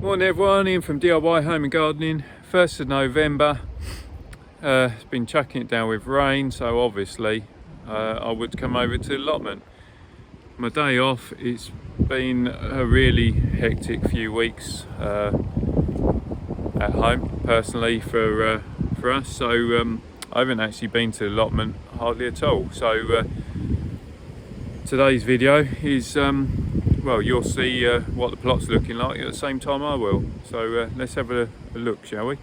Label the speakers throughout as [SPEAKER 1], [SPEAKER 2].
[SPEAKER 1] Morning everyone, Ian from DIY Home and Gardening. 1st of November. It's been chucking it down with rain, so obviously I would come over to Allotment. My day off. It's been a really hectic few weeks at home personally for us, so I haven't actually been to Allotment hardly at all. So today's video is well, you'll see what the plot's looking like at the same time I will. So let's have a look, shall we?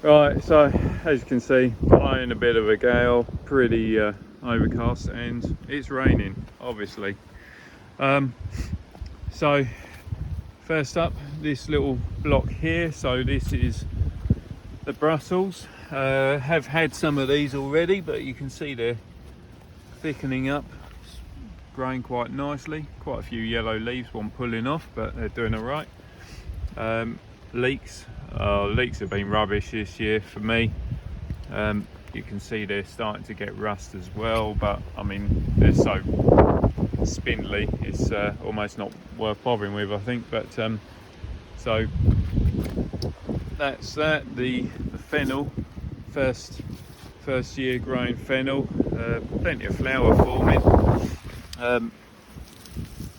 [SPEAKER 1] Right, so as you can see, blowing a bit of a gale, pretty overcast, and it's raining, obviously. So first up, this little block here. So this is the Brussels. Have had some of these already, but you can see they're thickening up. Growing quite nicely, quite a few yellow leaves, one pulling off, but they're doing all right. Leeks have been rubbish this year for me. You can see they're starting to get rust as well, but I mean they're so spindly, it's almost not worth bothering with, I think. But so that's that. The fennel, first year growing fennel, plenty of flower forming.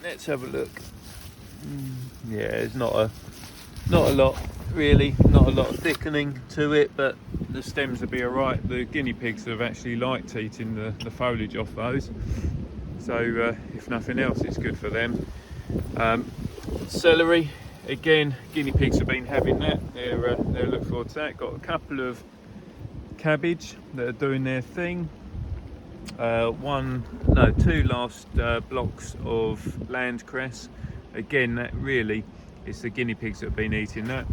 [SPEAKER 1] Let's have a look. Yeah, it's not a lot really, not a lot of thickening to it, but the stems will be alright. The guinea pigs have actually liked eating the foliage off those, so if nothing else it's good for them. Celery, again, guinea pigs have been having that. They're looking forward to that. Got a couple of cabbage that are doing their thing. Two last blocks of land cress. Again, that really is the guinea pigs that have been eating that.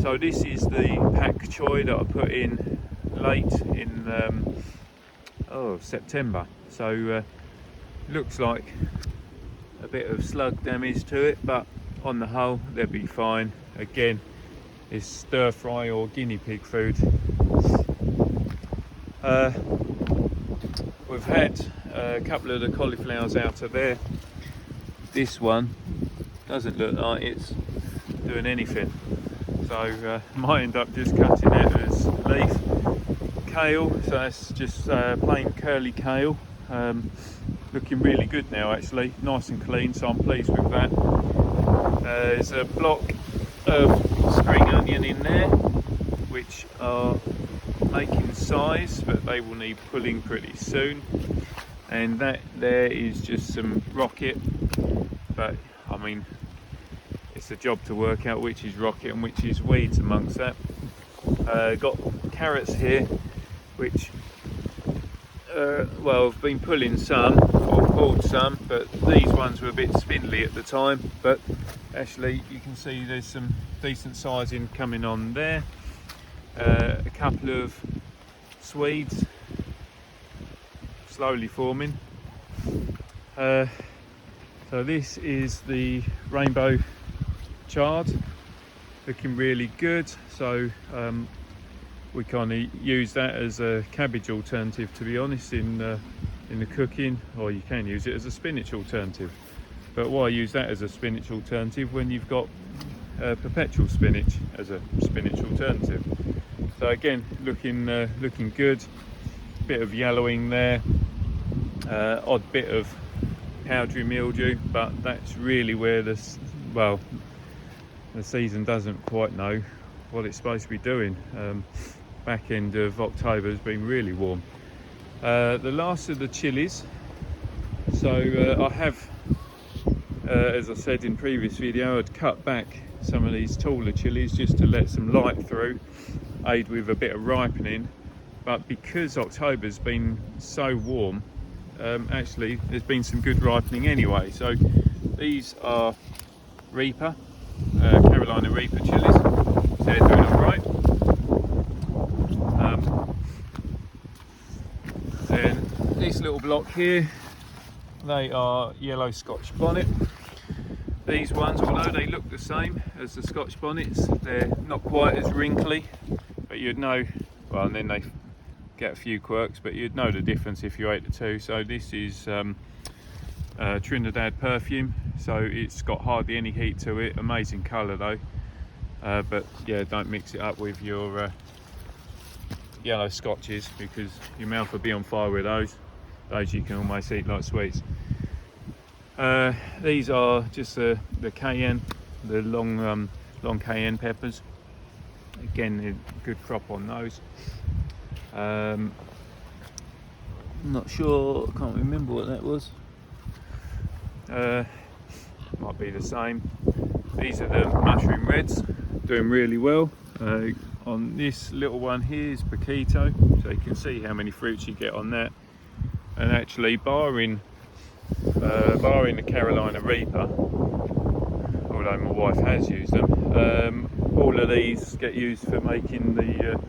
[SPEAKER 1] So this is the pak choy that I put in late in September. So looks like a bit of slug damage to it, but on the whole they'll be fine. Again, it's stir fry or guinea pig food. We've had a couple of the cauliflowers out of there. This one doesn't look like it's doing anything, so might end up just cutting it as leaf. Kale, so that's just plain curly kale, looking really good now actually, nice and clean, so I'm pleased with that. There's a block of spring onion in there which are making size, but they will need pulling pretty soon. And that there is just some rocket, but I mean it's a job to work out which is rocket and which is weeds amongst that. Got carrots here which well, I've been pulling some, or pulled some, but these ones were a bit spindly at the time, but actually you can see there's some decent sizing coming on there. A couple of Swedes slowly forming. So this is the rainbow chard, looking really good. So we kind of use that as a cabbage alternative, to be honest, in the cooking, or you can use it as a spinach alternative. But why use that as a spinach alternative when you've got perpetual spinach as a spinach alternative? So again, looking good. Bit of yellowing there, odd bit of powdery mildew, but that's really where the season doesn't quite know what it's supposed to be doing. Back end of October has been really warm. The last of the chilies. So I have, as I said in previous video, I'd cut back some of these taller chilies just to let some light through, aid with a bit of ripening. But because October's been so warm, actually there's been some good ripening anyway. So these are Reaper, Carolina Reaper chilies. So they're doing all right. Then this little block here, they are yellow Scotch bonnet. These ones, although they look the same as the Scotch bonnets, they're not quite as wrinkly, but you'd know, well, and then they get a few quirks, but you'd know the difference if you ate the two. So this is Trinidad perfume, so it's got hardly any heat to it. Amazing colour though. but yeah, don't mix it up with your yellow scotches, because your mouth will be on fire with those. Those you can almost eat like sweets. These are just the cayenne, the long cayenne peppers. Again, a good crop on those. Not sure, can't remember what that was. Might be the same. These are the mushroom reds, doing really well. On this little one here is Paquito, so you can see how many fruits you get on that. And actually, barring the Carolina Reaper, although my wife has used them, all of these get used for making the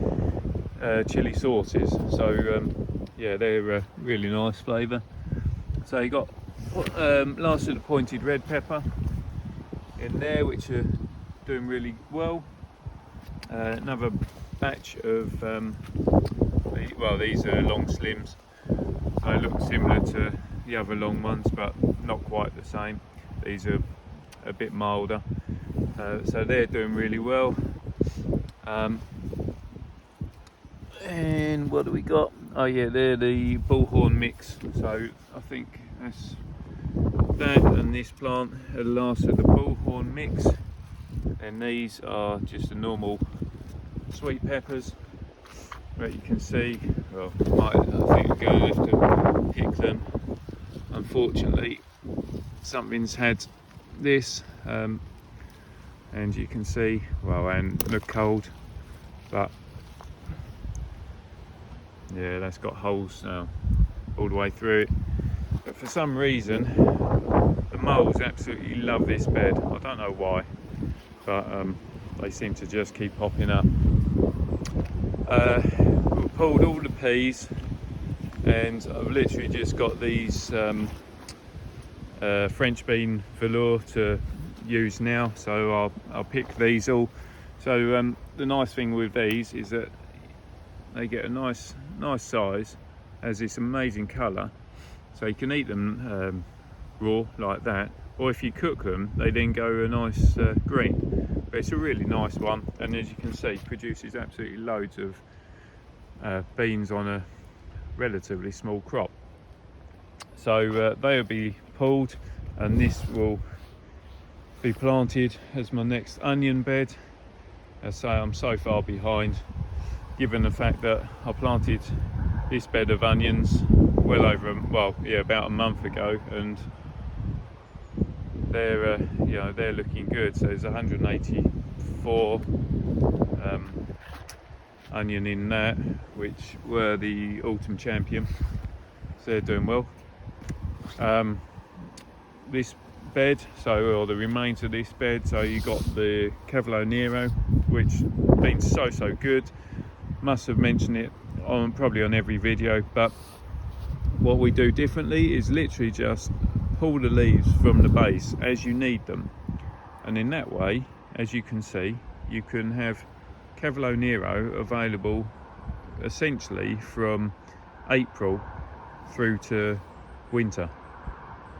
[SPEAKER 1] chili sauces. So yeah, they're a really nice flavour. So you got last of the pointed red pepper in there, which are doing really well. Another batch of well, these are long slims. They look similar to the other long ones, but not quite the same. These are a bit milder, so they're doing really well. And what do we got? Oh yeah, they're the bullhorn mix. So I think that's that, and this plant are the last of the bullhorn mix. And these are just the normal sweet peppers that you can see. Well, I think we're going to have to pick them. Unfortunately, something's had this, and you can see, well, and look cold, but yeah, that's got holes now all the way through it. But for some reason, the moles absolutely love this bed. I don't know why, but they seem to just keep popping up. We pulled all the peas, and I've literally just got these French bean velour to use now, so I'll pick these all. So the nice thing with these is that they get a nice size, has this amazing colour, so you can eat them raw like that, or if you cook them they then go a nice green. But it's a really nice one, and as you can see, produces absolutely loads of beans on a relatively small crop. So they'll be pulled, and this will be planted as my next onion bed. As I say, I'm so far behind, given the fact that I planted this bed of onions well over, about a month ago, and they're they're looking good. So there's 184 onion in that, which were the autumn champion, so they're doing well. This bed, or the remains of this bed, so you got the Cavolo Nero, which been so good. Must have mentioned it probably on every video, but what we do differently is literally just pull the leaves from the base as you need them, and in that way, as you can see, you can have Cavolo Nero available essentially from April through to winter,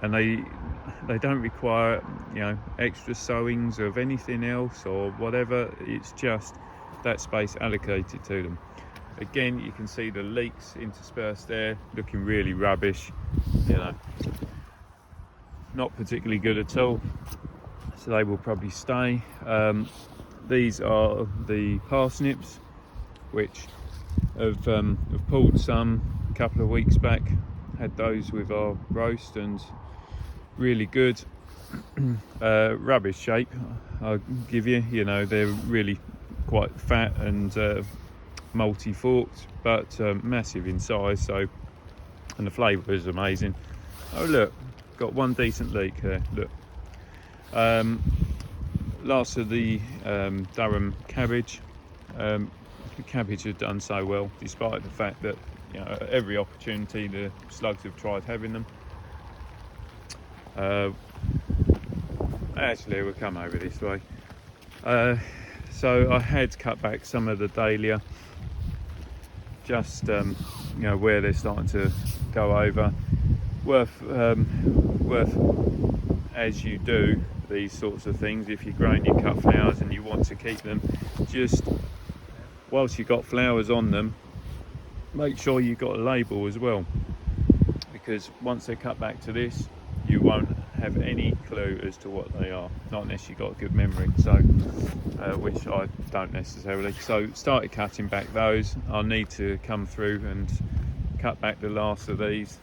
[SPEAKER 1] and they don't require extra sowings of anything else or whatever. It's just that space allocated to them. Again, you can see the leeks interspersed there, looking really rubbish, not particularly good at all, so they will probably stay. These are the parsnips, which have pulled some a couple of weeks back, had those with our roast, and really good. Rubbish shape, I'll give you, they're really quite fat and multi-forked, but massive in size, so, and the flavour is amazing. Oh look, got one decent leek there, look. Last of the Durham cabbage. The cabbage has done so well, despite the fact that every opportunity the slugs have tried having them. Actually, we'll come over this way. So I had cut back some of the dahlia, just where they're starting to go over. Worth as you do these sorts of things, if you're growing your cut flowers and you want to keep them, just whilst you've got flowers on them, make sure you've got a label as well, because once they're cut back to this, you won't have any clue as to what they are, not unless you've got a good memory, so which I don't necessarily. So started cutting back those. I'll need to come through and cut back the last of these.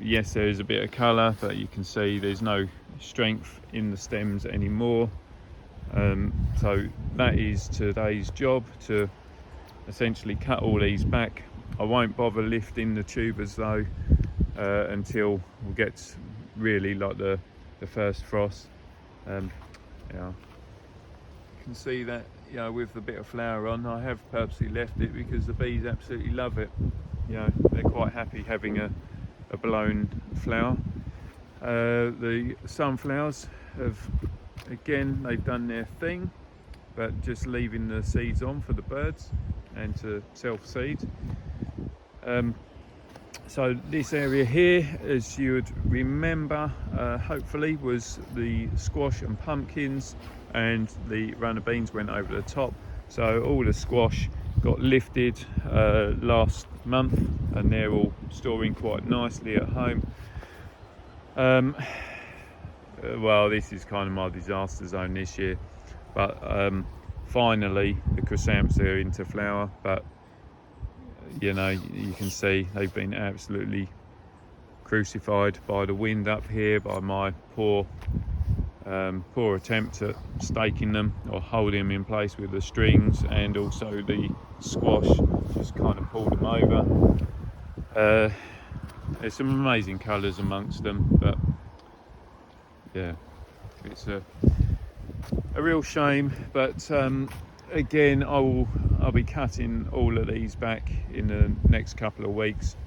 [SPEAKER 1] Yes, there is a bit of colour, but you can see there's no strength in the stems anymore. So that is today's job, to essentially cut all these back. I won't bother lifting the tubers though until we get really like the first frost. Yeah, you can see that, you know, with the bit of flower on, I have purposely left it because the bees absolutely love it. You know, they're quite happy having a blown flower. The sunflowers have, again, they've done their thing, but just leaving the seeds on for the birds and to self-seed. So this area here, as you would remember, hopefully, was the squash and pumpkins, and the runner beans went over the top. So all the squash got lifted last month, and they're all storing quite nicely at home. Well, this is kind of my disaster zone this year, but finally the chrysanthemums are into flower, but you know, you can see they've been absolutely crucified by the wind up here, by my poor attempt at staking them or holding them in place with the strings, and also the squash just kind of pulled them over. There's some amazing colours amongst them, but yeah, it's a real shame. But again, I'll be cutting all of these back in the next couple of weeks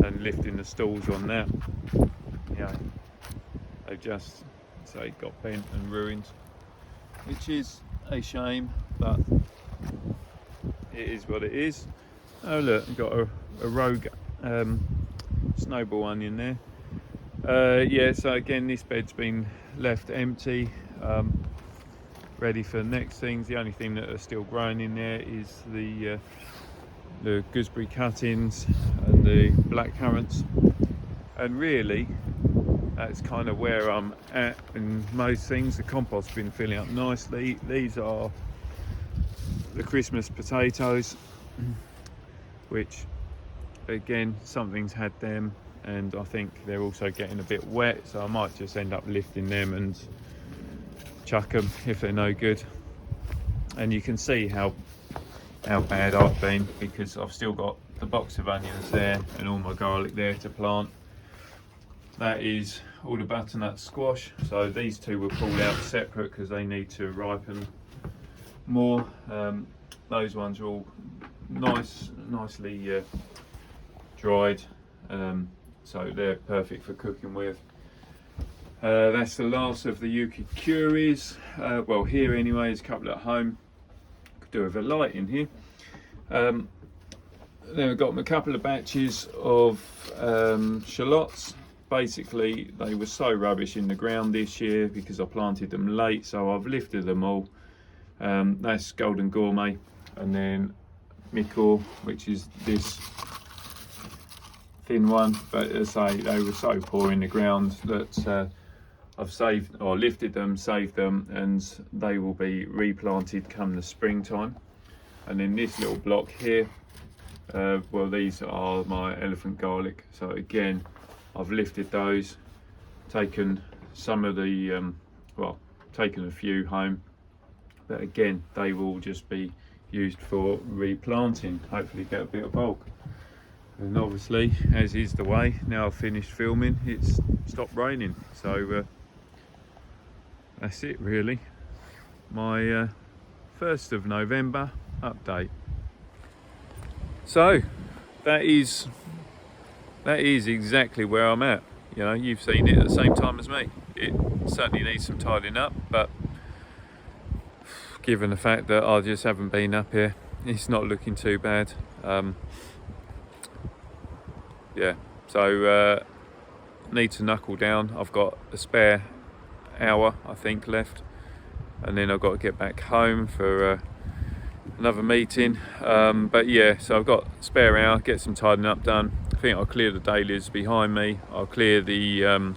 [SPEAKER 1] and lifting the stalls on that. Yeah, they've just got bent and ruined, which is a shame, but it is what it is. Oh look, I've got a rogue snowball onion there. Yeah, so again, this bed's been left empty, ready for the next things. The only thing that are still growing in there is the gooseberry cuttings and the black currants, and really that's kind of where I'm at in most things. The compost's been filling up nicely. These are the Christmas potatoes, which again, something's had them, and I think they're also getting a bit wet, so I might just end up lifting them and chuck them if they're no good. And you can see how bad I've been, because I've still got the box of onions there and all my garlic there to plant. That is all the butternut squash, so these two were pulled out separate because they need to ripen more. Those ones are all nicely dried, so they're perfect for cooking with. That's the last of the ukicuris. Well, here anyway, there's a couple at home. Could do with a light in here. Then we've got a couple of batches of shallots. Basically, they were so rubbish in the ground this year because I planted them late, so I've lifted them all. That's Golden Gourmet, and then Mikor, which is this thin one, but as I say, they were so poor in the ground that I've saved or lifted them, saved them, and they will be replanted come the springtime. And then this little block here, well, these are my elephant garlic, so again, I've lifted those, taken some of the well, taken a few home, but again, they will just be used for replanting, hopefully get a bit of bulk. And obviously, as is the way, now I've finished filming, it's stopped raining, so that's it really. My 1st of November update. So that is exactly where I'm at. You know, you've seen it at the same time as me. It certainly needs some tidying up, but given the fact that I just haven't been up here, it's not looking too bad. Yeah, so need to knuckle down. I've got a spare hour I think left, and then I've got to get back home for another meeting. But yeah, so I've got spare hour, get some tidying up done. I think I'll clear the dahlias behind me, I'll clear the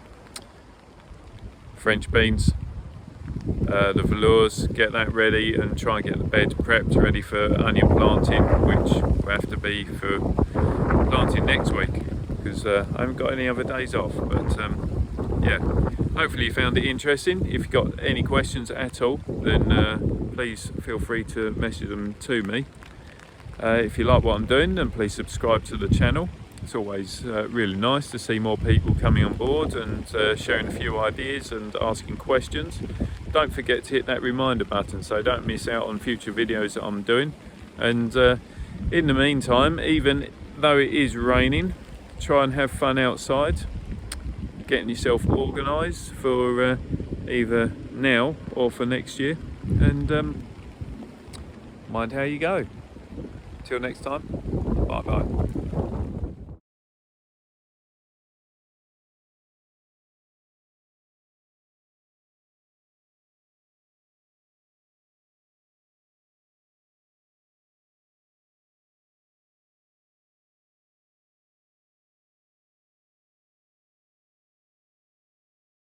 [SPEAKER 1] French beans, the velours, get that ready and try and get the bed prepped ready for onion planting, which will have to be for planting next week because I haven't got any other days off. But yeah, hopefully you found it interesting. If you've got any questions at all, then please feel free to message them to me. If you like what I'm doing, then please subscribe to the channel. It's always really nice to see more people coming on board and sharing a few ideas and asking questions. Don't forget to hit that reminder button so don't miss out on future videos that I'm doing. And in the meantime, even though it is raining, try and have fun outside, getting yourself organised for either now or for next year, and mind how you go. Till next time, bye bye.